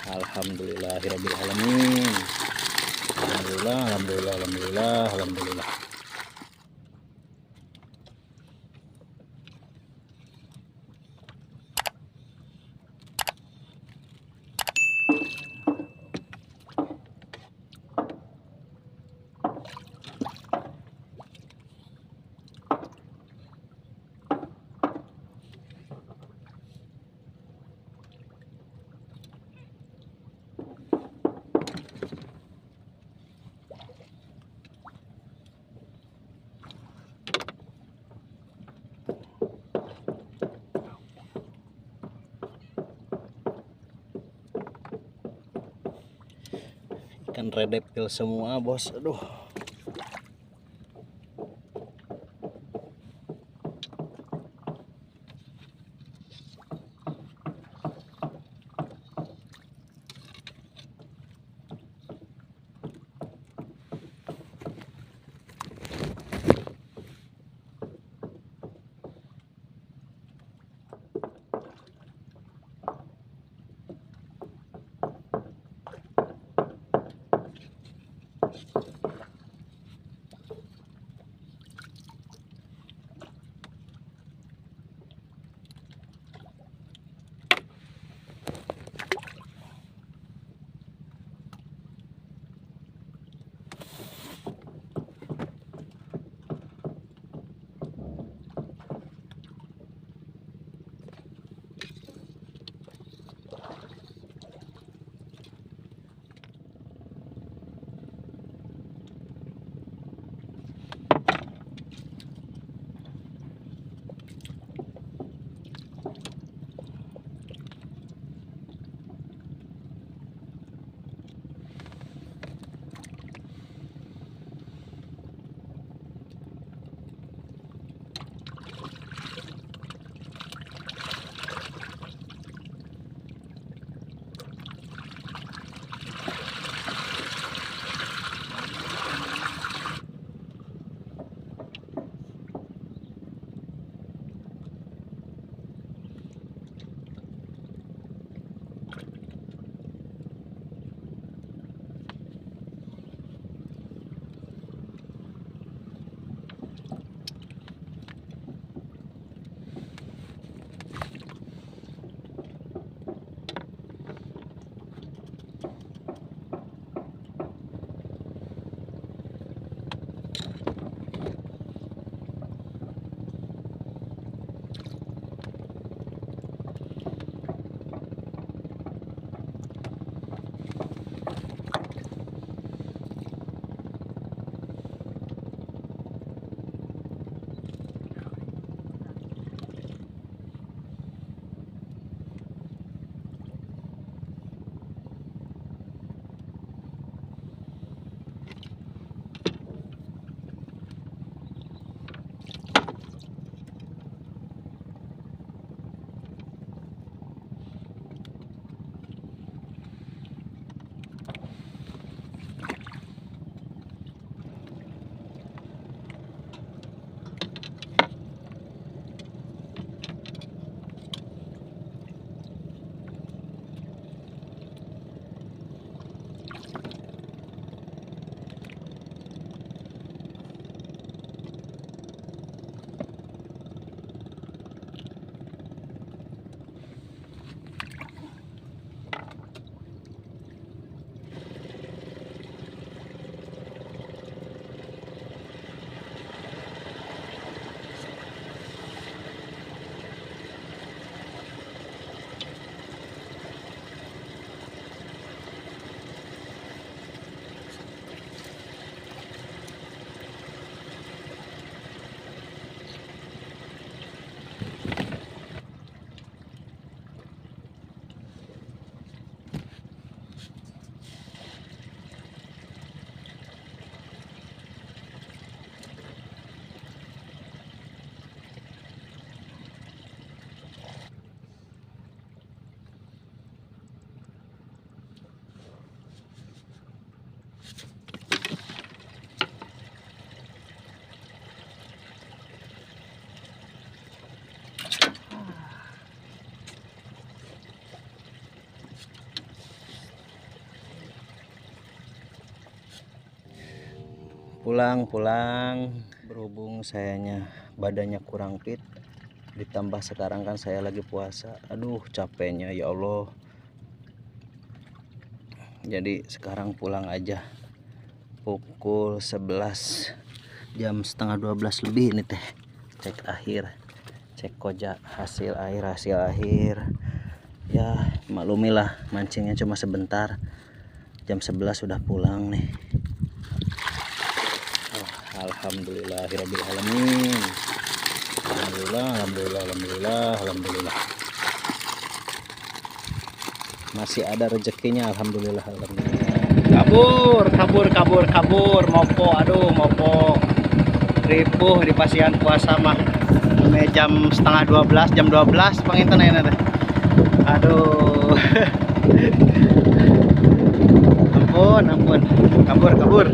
Alhamdulillahirabbil alamin. Alhamdulillah, alhamdulillah, alhamdulillah, alhamdulillah. Ikan redepil semua, bos. Aduh. pulang berhubung sayanya badannya kurang fit, ditambah sekarang kan saya lagi puasa. Aduh capeknya ya Allah. Jadi sekarang pulang aja pukul 11, jam setengah 12 lebih ini teh. Cek akhir, cek koja hasil akhir ya, maklumilah mancingnya cuma sebentar. Jam 11 sudah pulang nih. Alhamdulillahirobbilalamin. Alhamdulillah. Masih ada rezekinya, alhamdulillah. Kabur mopo, aduh mopo ripuh di pasian puasa mah. Jam setengah 12, jam 12 panginten ada. Aduh. Ampun, kabur.